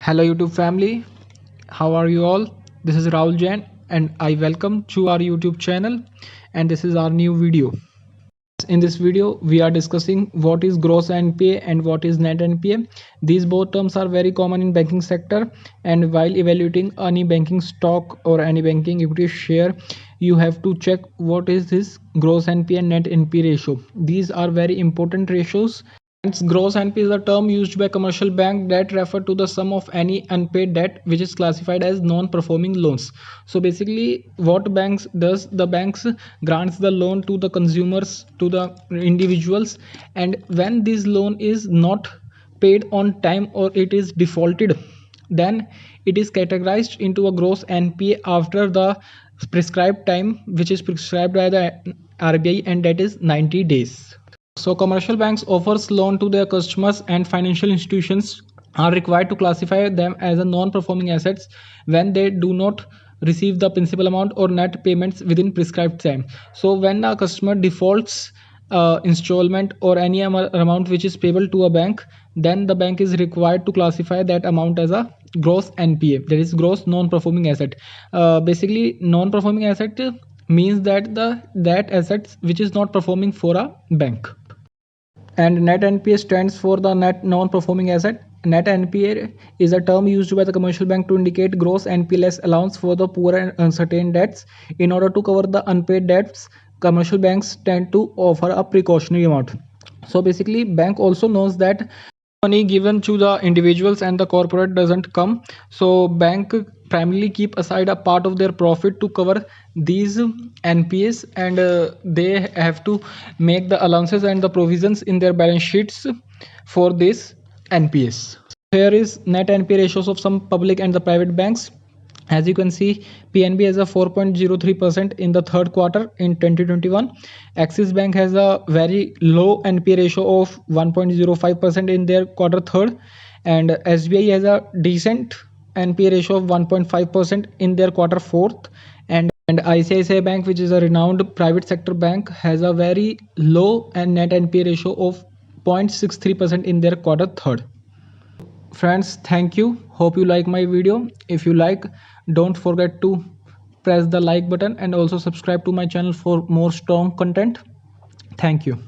Hello YouTube family, how are you all? This is Rahul Jain and I welcome to our YouTube channel, and this is our new video. In this video we are discussing what is gross NPA and what is net NPA. These both terms are very common in banking sector, and while evaluating any banking stock or any banking equity share, you have to check what is this gross NPA and net NPA ratio. These are very important ratios. Hence, gross NPA is a term used by commercial bank that refer to the sum of any unpaid debt which is classified as non-performing loans. So basically, what banks does, the banks grants the loan to the consumers, to the individuals, and when this loan is not paid on time or it is defaulted, then it is categorized into a gross NPA after the prescribed time which is prescribed by the RBI, and that is 90 days. So commercial banks offers loan to their customers, and financial institutions are required to classify them as a non-performing assets when they do not receive the principal amount or net payments within prescribed time. So when a customer defaults installment or any amount which is payable to a bank, then the bank is required to classify that amount as a gross NPA, that is gross non-performing asset. Basically, non-performing asset means that that assets which is not performing for a bank. And net NPA stands for the net non-performing asset. Net NPA is a term used by the commercial bank to indicate gross NPA less allowance for the poor and uncertain debts. In order to cover the unpaid debts, commercial banks tend to offer a precautionary amount. So basically, bank also knows that money given to the individuals and the corporate doesn't come, so bank primarily keep aside a part of their profit to cover these NPAs, and they have to make the allowances and the provisions in their balance sheets for this NPAs. Here is net NPA ratios of some public and the private banks. As you can see, PNB has a 4.03% in the third quarter in 2021. Axis Bank has a very low NPA ratio of 1.05% in their quarter third, and SBI has a decent NPA ratio of 1.5% in their quarter fourth, and ICICI Bank, which is a renowned private sector bank, has a very low and net NPA ratio of 0.63% in their quarter third. Friends, thank you. Hope you like my video. If you like, don't forget to press the like button and also subscribe to my channel for more strong content. Thank you.